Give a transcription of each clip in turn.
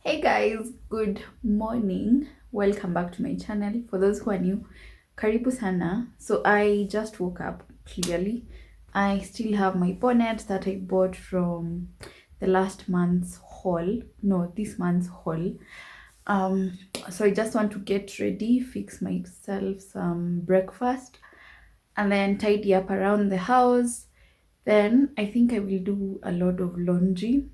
Hey guys, good morning. Welcome back to my channel. For those who are new, karibu sana. So I just woke up clearly. I still have my bonnet that I bought from the last month's haul. No, this month's haul. So I just want to get ready, fix myself some breakfast, and then tidy up around the house. Then I think I will do a lot of laundry,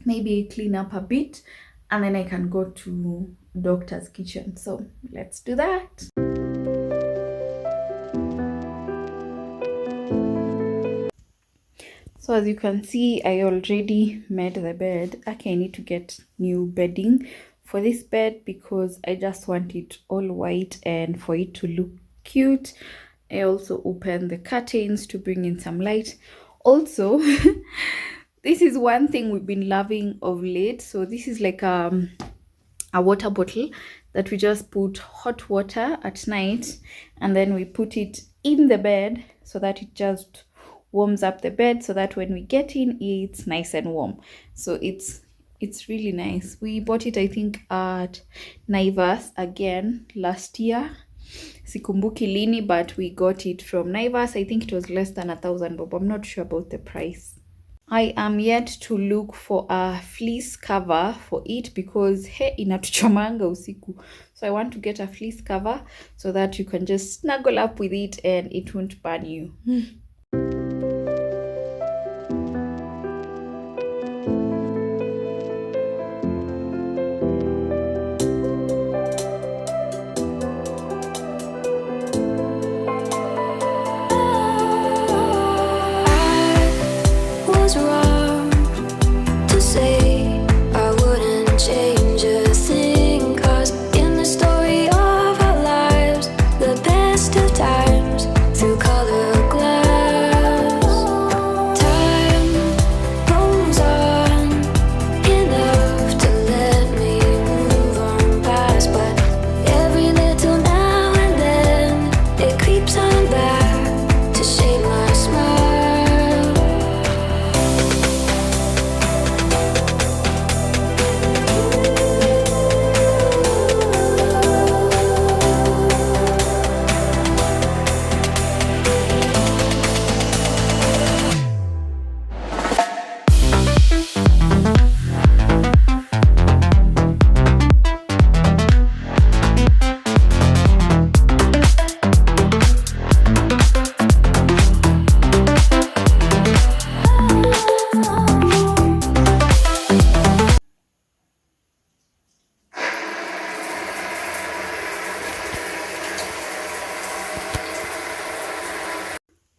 maybe clean up a bit, and then I can go to Doctor's Kitchen. So let's do that. So as you can see, I already made the bed. Okay, I need to get new bedding for this bed because I just want it all white and for it to look cute. I also opened the curtains to bring in some light. Also, this is one thing we've been loving of late. So this is like a water bottle that we just put hot water at night, and then we put it in the bed so that it just warms up the bed, so that when we get in, it's nice and warm. So it's really nice. We bought it, I think, at Naivas again last year. Sikumbuki lini, but we got it from Naivas. I think it was less than 1,000 bob. I'm not sure about the price. I am yet to look for a fleece cover for it because inatuchomanga usiku. So I want to get a fleece cover so that you can just snuggle up with it and it won't burn you.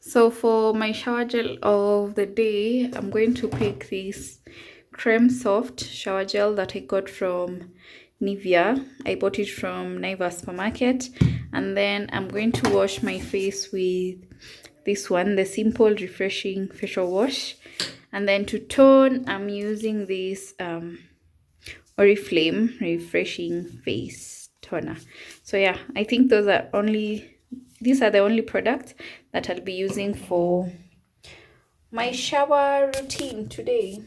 So for my shower gel of the day, I'm going to pick this Creme Soft shower gel that I got from Nivea. I bought it from Naivas supermarket. And then I'm going to wash my face with this one, the Simple Refreshing Facial Wash. And then to tone, I'm using this Oriflame Refreshing Face Toner. So yeah, I think these are the only products that I'll be using for my shower routine today.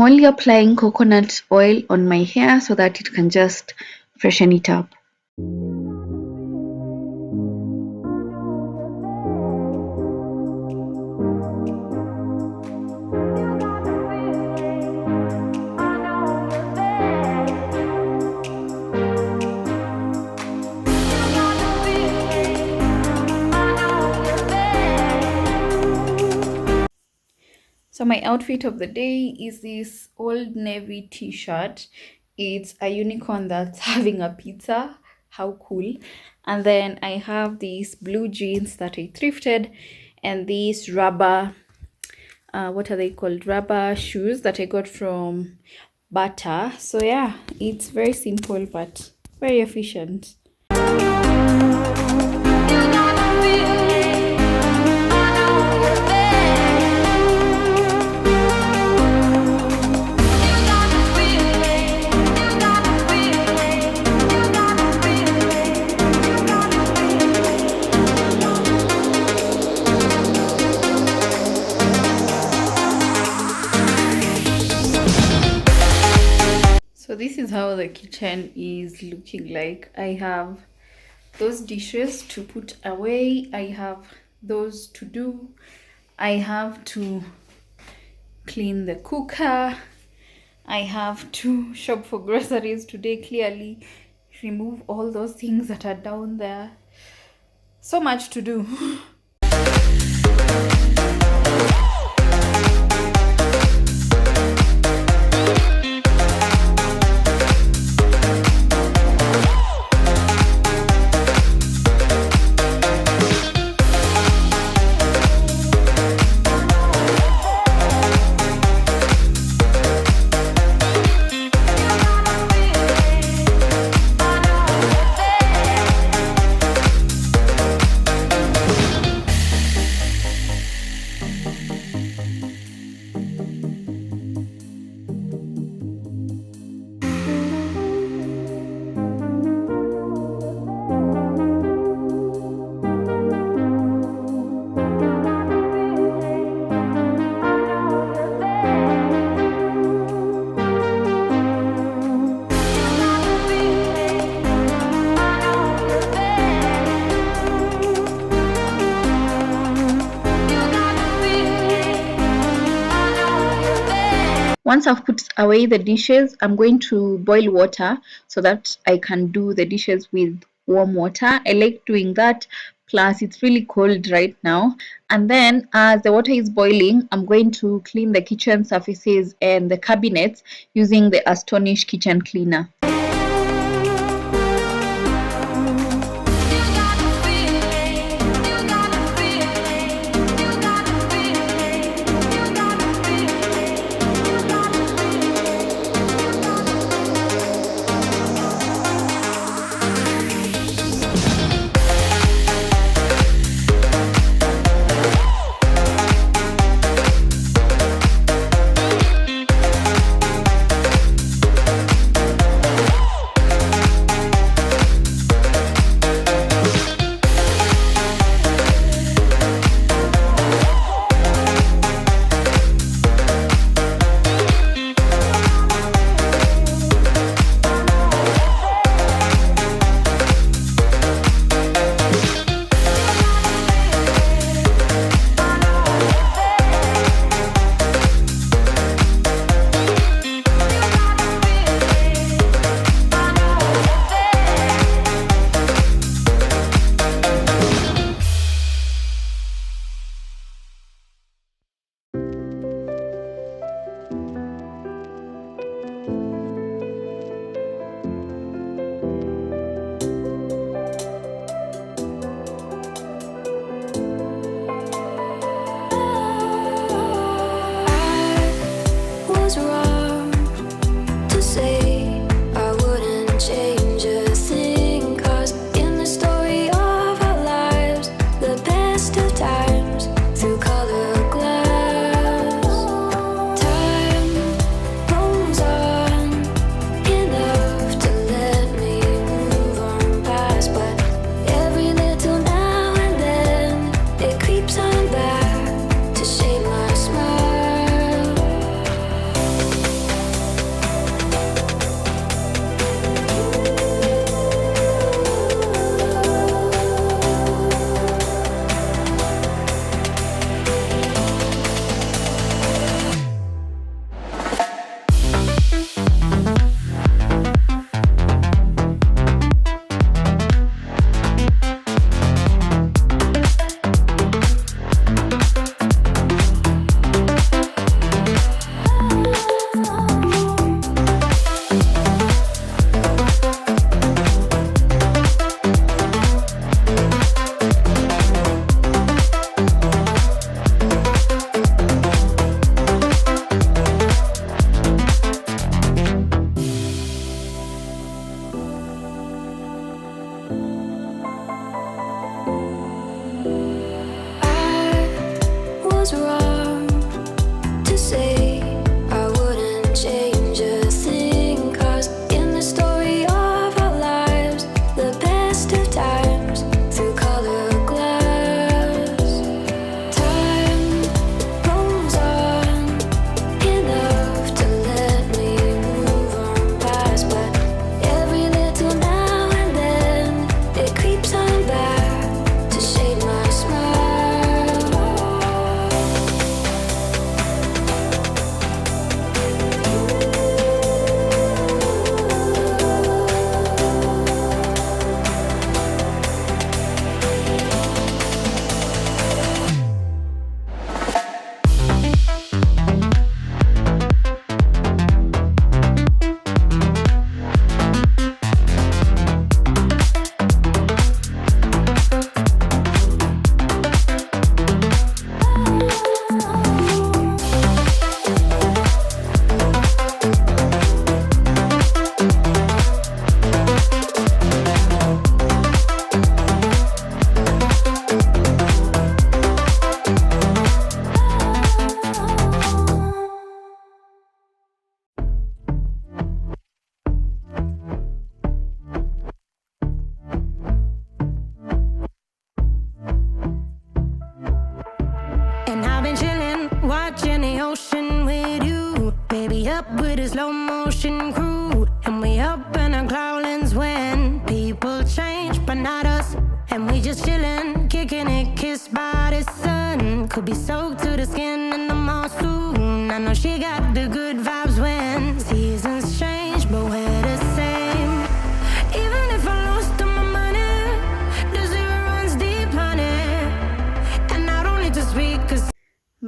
only applying coconut oil on my hair so that it can just freshen it up. So my outfit of the day is this old navy t-shirt. It's a unicorn that's having a pizza. How cool. And then I have these blue jeans that I thrifted, and these rubber, what are they called? Rubber shoes that I got from Bata. So yeah, it's very simple but very efficient. So this is how the kitchen is looking like. I have those dishes to put away. I have those to do. I have to clean the cooker. I have to shop for groceries today, clearly. Remove all those things that are down there. So much to do. Once I've put away the dishes, I'm going to boil water so that I can do the dishes with warm water. I like doing that. Plus, it's really cold right now. And then as the water is boiling, I'm going to clean the kitchen surfaces and the cabinets using the Astonish kitchen cleaner.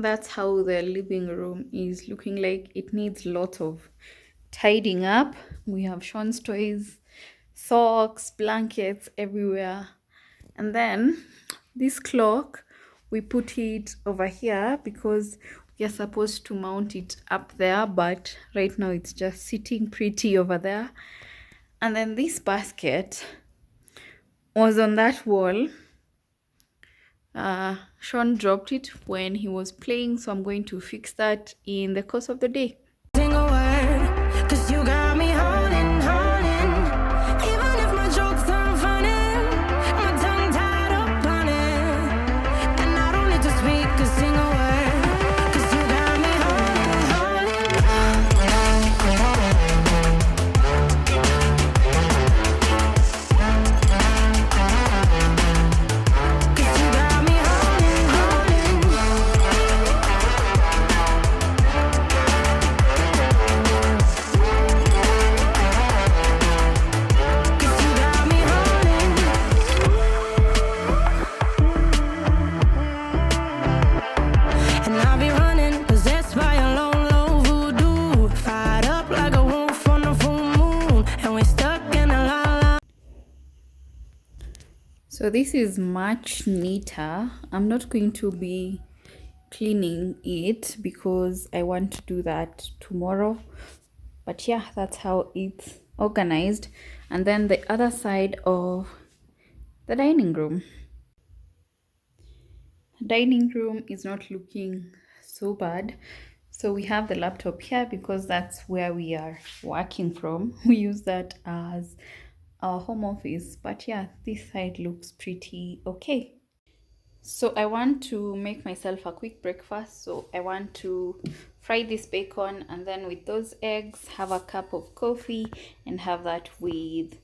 that's how the living room is looking like. It needs lots of tidying up. We have Sean's toys, socks, blankets everywhere. And then this clock, we put it over here because we are supposed to mount it up there, but right now it's just sitting pretty over there. And then this basket was on that wall. Sean dropped it when he was playing, so I'm going to fix that in the course of the day. Sing a word, 'cause you got me holding, holding. Even if my jokes aren't funny, my tongue tied up on it. And I don't need to speak, 'cause sing a word, 'cause you got me holding, So this is much neater. I'm not going to be cleaning it because I want to do that tomorrow. But yeah, that's how it's organized. And then the other side of the dining room. Dining room is not looking so bad. So we have the laptop here because that's where we are working from. We use that as our home office, but yeah, this side looks pretty okay. So I want to make myself a quick breakfast. So I want to fry this bacon, and then with those eggs have a cup of coffee and have that with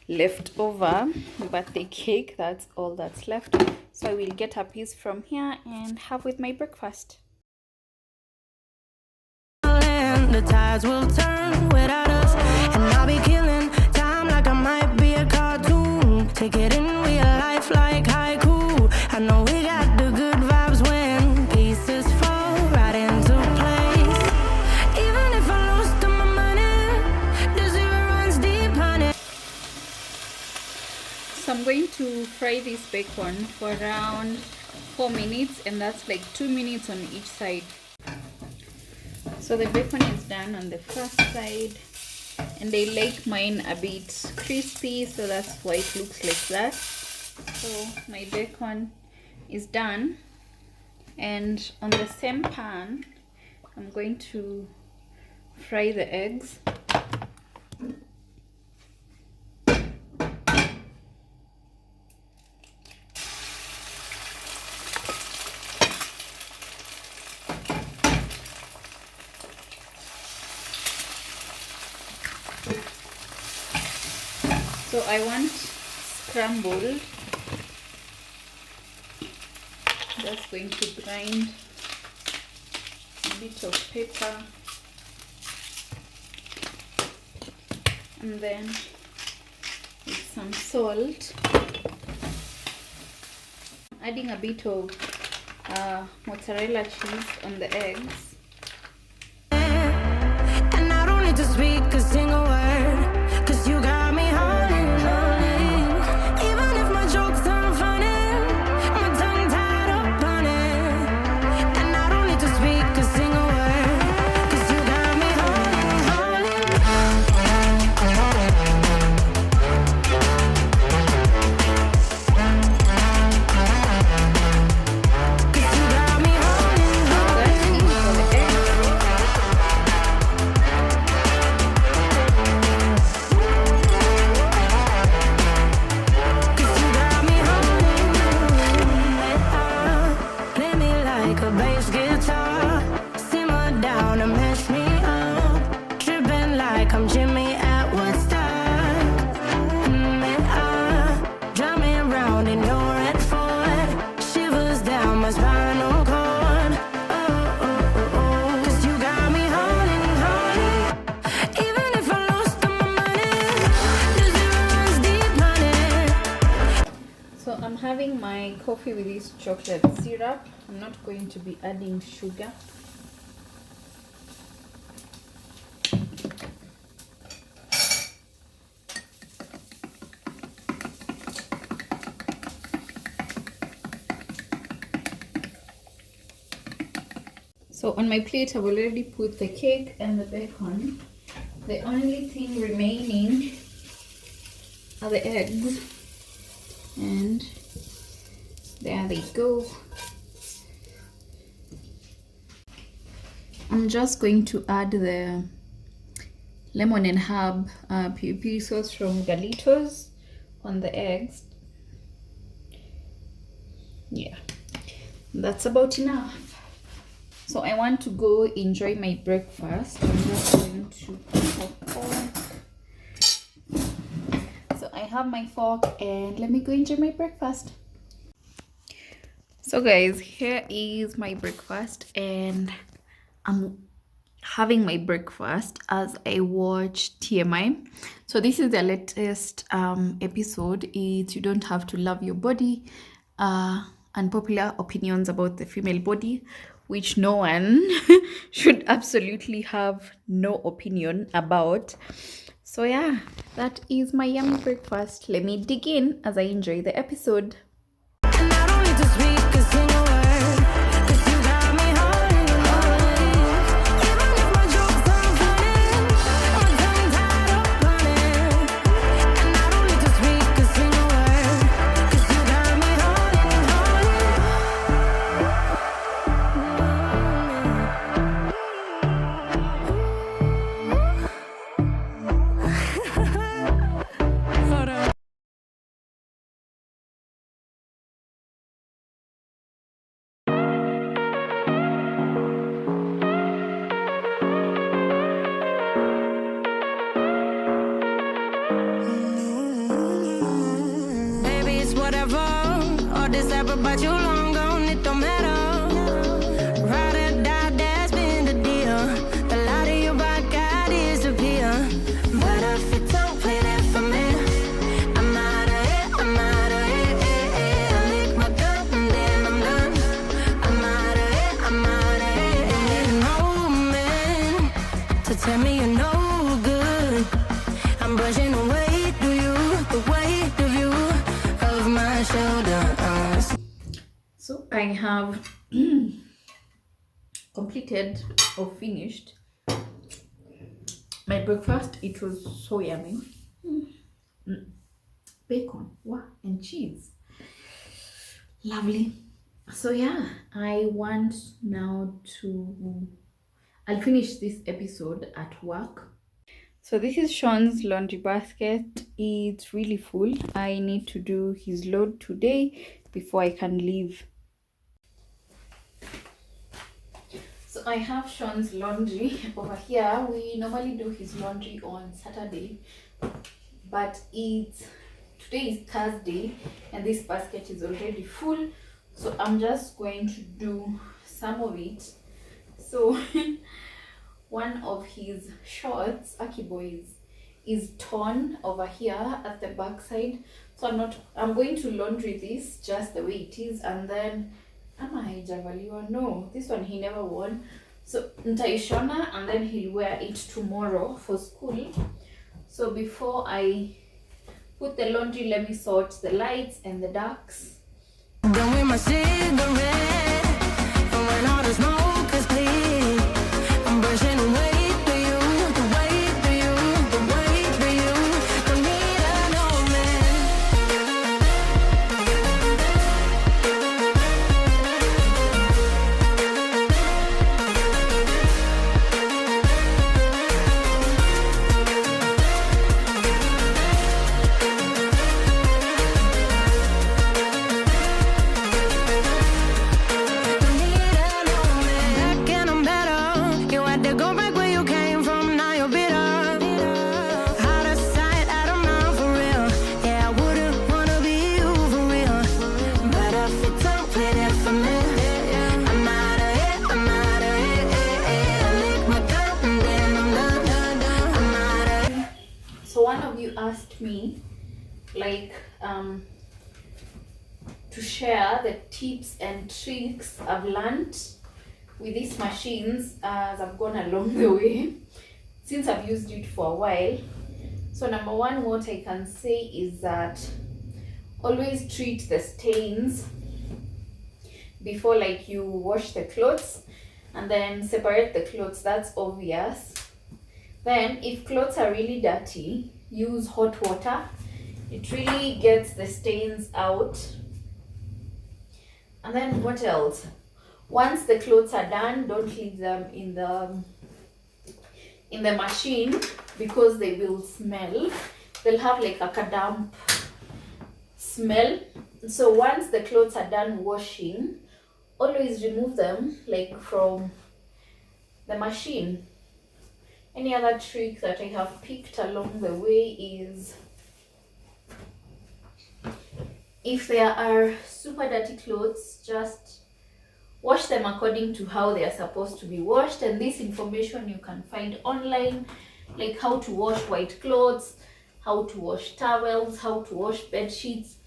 leftover birthday cake. That's all that's left. So I will get a piece from here and have with my breakfast. the tides will turn without us, and I'll be killing time like I might be a cartoon. Take it in real life like haiku. I know we got the good vibes when pieces fall right into place. Even if I lost all my money, the zero runs deep, honey. So I'm going to fry this bacon for around 4 minutes, and that's like 2 minutes on each side. So the bacon is done on the first side, and I like mine a bit crispy, so that's why it looks like that. So my bacon is done, and on the same pan I'm going to fry the eggs. So I want scrambled. Just going to grind a bit of pepper, and then with some salt, adding a bit of mozzarella cheese on the eggs. And I don't need to speak a single word, 'cause you got me holding, holding. Even if my jokes aren't funny, my tongue tied up on it. And I don't need to speak a single word, 'cause you got me holding, holding. 'Cause you got me holding, That holding. is for the eggs. having my coffee with this chocolate syrup. I'm not going to be adding sugar. So on my plate, I've already put the cake and the bacon. The only thing remaining are the eggs. And there they go. I'm just going to add the lemon and herb piri sauce from Galitos on the eggs. Yeah, that's about enough. So I want to go enjoy my breakfast. I'm just going to put a fork. So I have my fork and let me go enjoy my breakfast. So guys, here is my breakfast and I'm having my breakfast as I watch TMI. So this is the latest episode. It's You Don't Have to Love Your Body, unpopular opinions about the female body, which no one should absolutely have no opinion about. So yeah, that is my yummy breakfast. Let me dig in as I enjoy the episode. And I don't need to speak a single word, 'cause you got me holding you, holding. Even if my jokes aren't funny, my tongue tied up running. And I don't need to speak a single word, 'cause you got me holding you, holding. Hold on. Baby, it's whatever. All this ever but you long gone, it don't matter. Ride or die, that's been the deal. The light of your back, I disappear. But if it don't play that for me, I'm out of it, I'm out of it. I lick my gun and then I'm done. I'm out of it, I'm out of it. And there's no man to tell me you're no good. I'm brushing away to you, the weight of you, of my shoulders. So I have completed or finished my breakfast. It was so yummy. Bacon, wow, and cheese. Lovely. So yeah, I want now to, I'll finish this episode at work. So this is Sean's laundry basket. It's really full. I need to do his load today before I can leave. So I have Sean's laundry over here. We normally do his laundry on Saturday, but today is Thursday and this basket is already full. So I'm just going to do some of it. So one of his shorts, Aki Boys, is torn over here at the back side. So I'm going to laundry this just the way it is, and then no, this one he never worn. So nitaishona and then he'll wear it tomorrow for school. So before I put the laundry, let me sort the lights and the darks. Done with my cigarette, from when all the smoke is clear. I'm brushing away to you, the weight to you, the weight to you. Don't need a no man. Don't need a no man. Back and I'm better. You had to go back where you came from, now you're bitter. Out of sight, out of mind for real. Yeah, I wouldn't wanna be you for real. But if it don't play that for me, I'm out of it, I'm out of it. I lick my gun and then I'm done. I'm out of it. So one of you asked me, like, to share the tips and tricks I've learned with these machines as I've gone along the way since I've used it for a while. So number one, what I can say is that always treat the stains before like you wash the clothes, and then separate the clothes. That's obvious. Then if clothes are really dirty, use hot water. It really gets the stains out. And then what else? Once the clothes are done, don't leave them in the machine because they will smell. They'll have like a damp smell. So once the clothes are done washing, always remove them like from the machine. Any other trick that I have picked along the way is if there are super dirty clothes, just wash them according to how they are supposed to be washed. And this information you can find online, like how to wash white clothes, how to wash towels, how to wash bed sheets.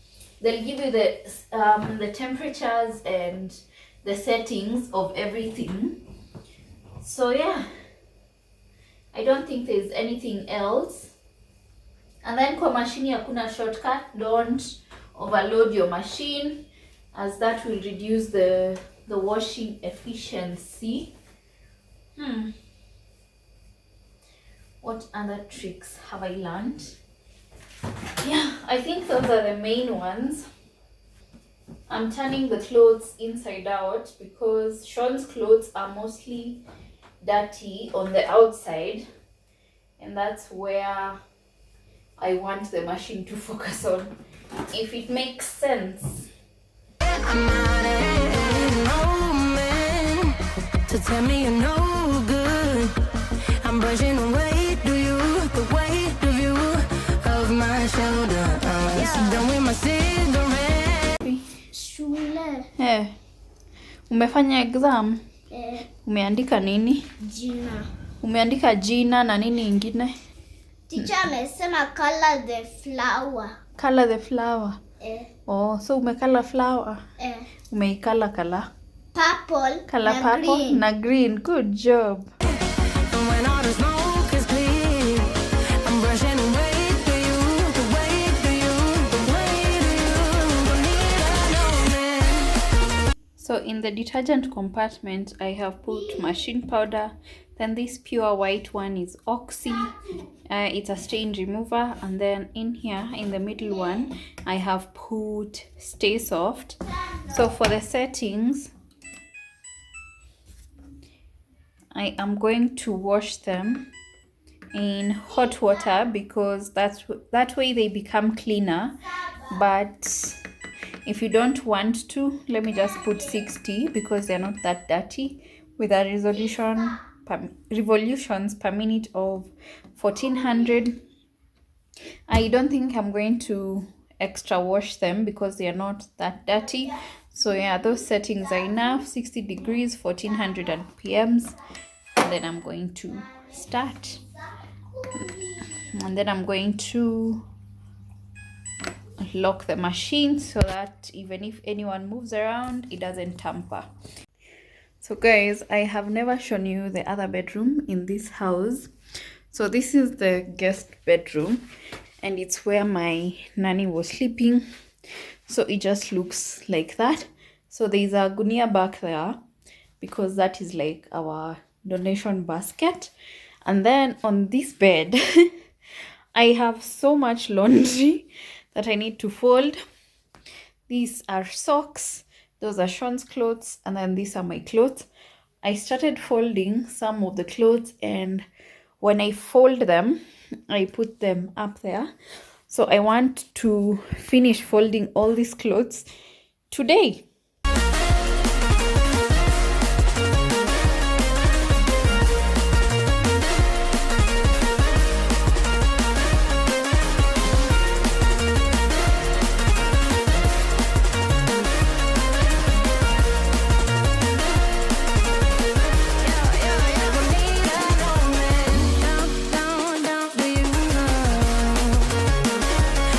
They'll give you the temperatures and the settings of everything. So yeah, I don't think there's anything else. And then kwa machine hakuna shortcut. Don't overload your machine, as that will reduce the washing efficiency. What other tricks have I learned? Yeah, I think those are the main ones. I'm turning the clothes inside out because Sean's clothes are mostly dirty on the outside, and that's where I want the machine to focus on, if it makes sense. I'm not no man to tell me you're no good. I'm brushing away the weight of you of my shoulder. Done with my cigarette. Shule. Umefanya exam? Umeandika nini? Jina. Umeandika jina na nini ingine? Teacher amesema color the flower. Color the flower. Oh, so umekala flower? Umeikala kala? Purple. Color na purple green. na green. Good job. And when all the smoke is clear, I'm brushing away the weight of you. Don't need a man. So in the detergent compartment, I have put machine powder. Then this pure white one is Oxy. It's a stain remover. And then in here, in the middle one, I have put Stay Soft. So for the settings, I am going to wash them in hot water because that way they become cleaner. But if you don't want to, let me just put 60 because they're not that dirty, with a revolutions per minute of 1400. I don't think I'm going to extra wash them because they are not that dirty. So yeah, those settings are enough. 60 degrees, 1400 RPMs. And then I'm going to start. And then I'm going to lock the machine so that even if anyone moves around, it doesn't tamper. So guys, I have never shown you the other bedroom in this house. So this is the guest bedroom, and it's where my nanny was sleeping. So it just looks like that. So there's a gunia back there because that is like our donation basket. And then on this bed, I have so much laundry that I need to fold. These are socks. Those are Sean's clothes, and then these are my clothes. I started folding some of the clothes, and when I fold them, I put them up there. So I want to finish folding all these clothes today.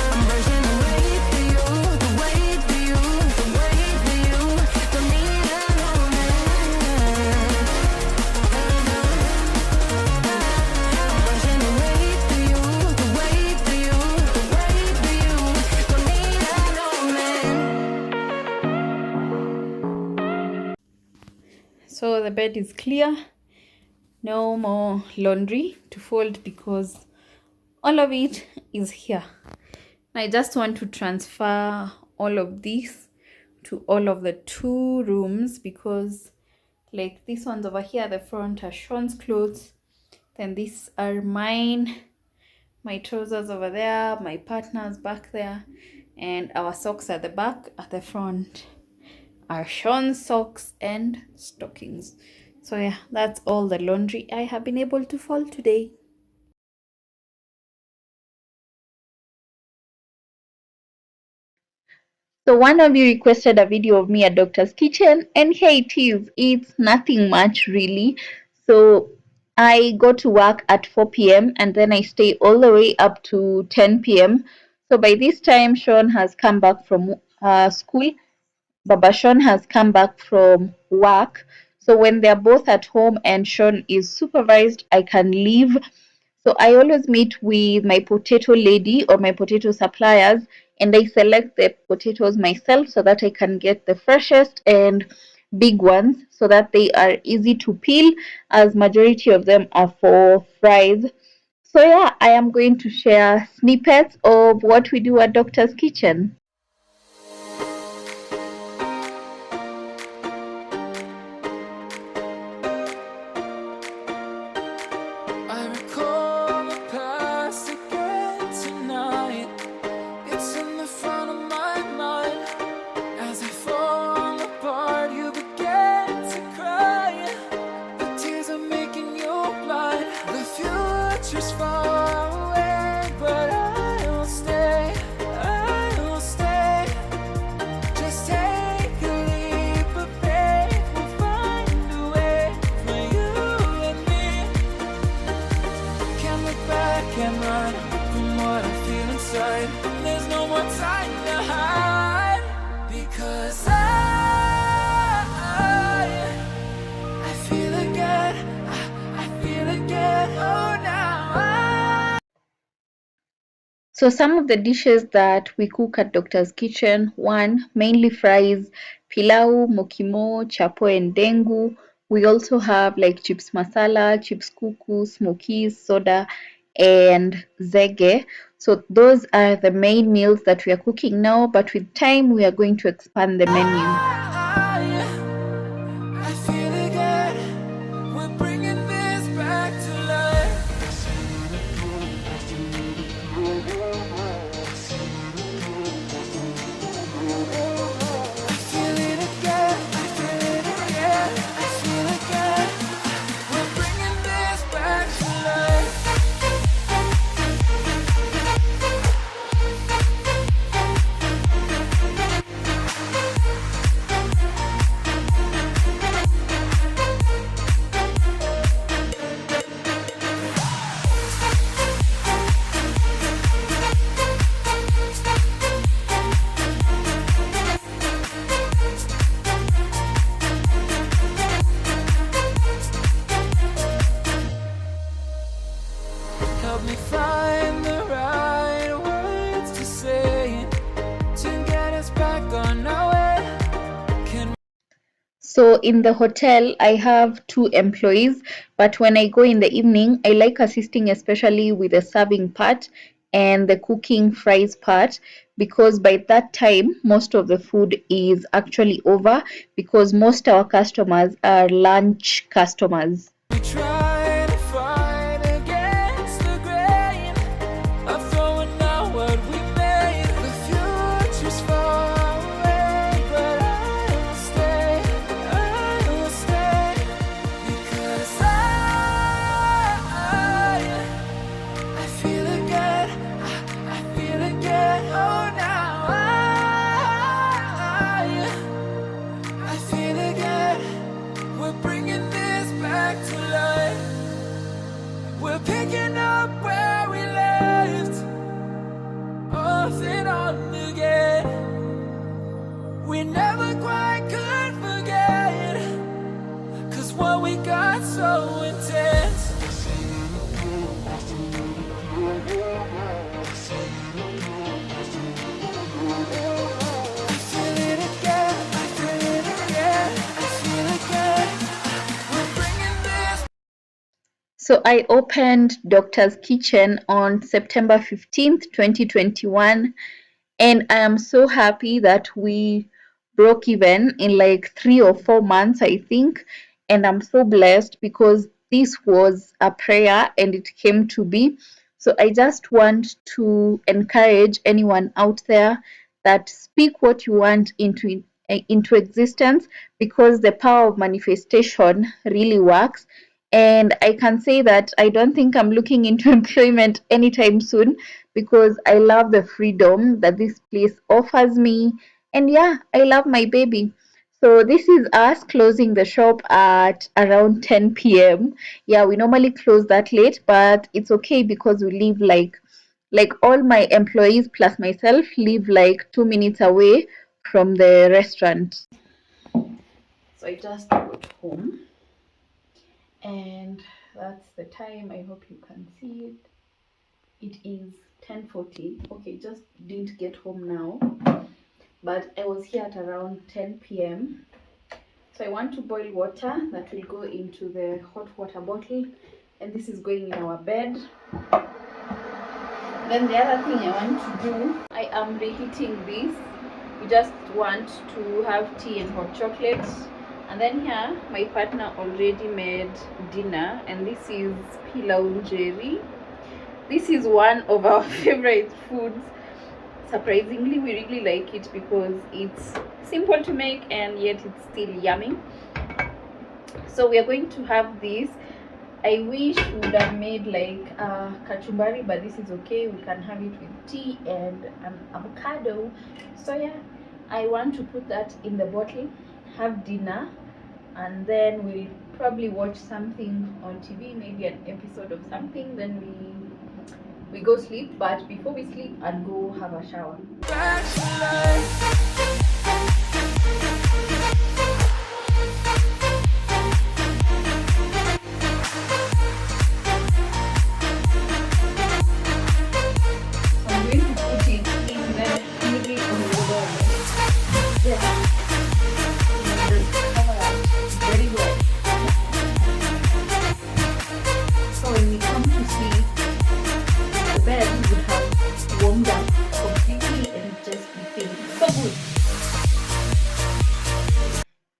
I'm brushing away the weight of you. bed is clear. No more laundry to fold because all of it is here. I just want to transfer all of this to all of the 2 rooms because like these ones over here at the front are Sean's clothes, then these are mine, my trousers over there, my partner's back there, and our socks at the back. At the front are Sean's socks and stockings. So yeah, that's all the laundry I have been able to fold today. So one of you requested a video of me at Doctor's Kitchen, and here it is. It's nothing much really. So I go to work at 4 p.m. and then I stay all the way up to 10 p.m. So by this time, Sean has come back from school. Baba Sean has come back from work. So when they're both at home and Sean is supervised, I can leave. So I always meet with my potato lady or my potato suppliers, and I select the potatoes myself so that I can get the freshest and big ones so that they are easy to peel, as majority of them are for fries. So yeah, I am going to share snippets of what we do at Doctor's Kitchen. I recall the past again tonight. It's in the front of my mind. As I fall apart, you begin to cry. The tears are making you blind. The future's far away, but I will stay. I will stay. Just take a leap of faith. We'll find a way for you and me. Can't look back and run from what I feel inside. There's no more time to hide because I feel again. I feel again. Oh, now So some of the dishes that we cook at Doctor's Kitchen: 1, mainly fries, pilau, mokimo, chapo and dengu. We also have like chips masala, chips kuku, smokies, soda and zege. So those are the main meals that we are cooking now, but with time we are going to expand the menu. I feel again. We're bringing this back to life. I feel it again. I feel it again. I feel again. We're bringing this back to life. Help me find the right words to say to get us back on our way. So in the hotel, I have 2 employees, but when I go in the evening, I like assisting especially with the serving part and the cooking fries part, because by that time, most of the food is actually over because most our customers are lunch customers. We try to fight against the grain of throwing out what we made. The future's far away, but I will stay. I will stay because I feel again. I feel again. Oh, now I feel again. We're bringing this back to life. So I opened Doctor's Kitchen on September 15th, 2021, and I am so happy that we broke even in like 3 or 4 months, I think. And I'm so blessed because this was a prayer and it came to be. So I just want to encourage anyone out there that speak what you want into existence, because the power of manifestation really works. And I can say that I don't think I'm looking into employment anytime soon, because I love the freedom that this place offers me. And yeah, I love my baby. So this is us closing the shop at around 10 p.m. Yeah, we normally close that late, but it's okay because we live like all my employees plus myself live like 2 minutes away from the restaurant. So I just got home and that's the time. I hope you can see it. It is 10:40. Okay, just didn't get home now, but I was here at around 10 p.m. So I want to boil water that will go into the hot water bottle, and this is going in our bed. Then the other thing I want to do, I am reheating this. We just want to have tea and hot chocolate. And then here, my partner already made dinner, and this is pilau jerry. This is one of our favorite foods. Surprisingly, we really like it because it's simple to make and yet it's still yummy. So we are going to have this. I wish we would have made like kachumbari, but this is okay. We can have it with tea and an avocado. So yeah, I want to put that in the bottle, have dinner, and then we'll probably watch something on TV, maybe an episode of something. Then we go sleep. But before we sleep, I'll go have a shower.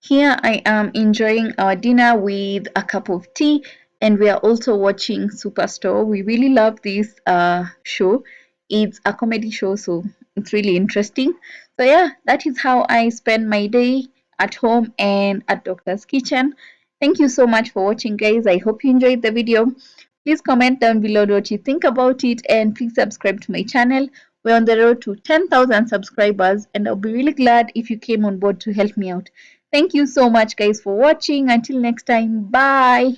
Here I am enjoying our dinner with a cup of tea, and we are also watching Superstore. We really love this show. It's a comedy show, so it's really interesting. So yeah, that is how I spend my day at home and at Doctor's Kitchen. Thank you so much for watching, guys. I hope you enjoyed the video. Please comment down below what you think about it, and please subscribe to my channel. We're on the road to 10,000 subscribers, and I'll be really glad if you came on board to help me out. Thank you so much, guys, for watching. Until next time, bye.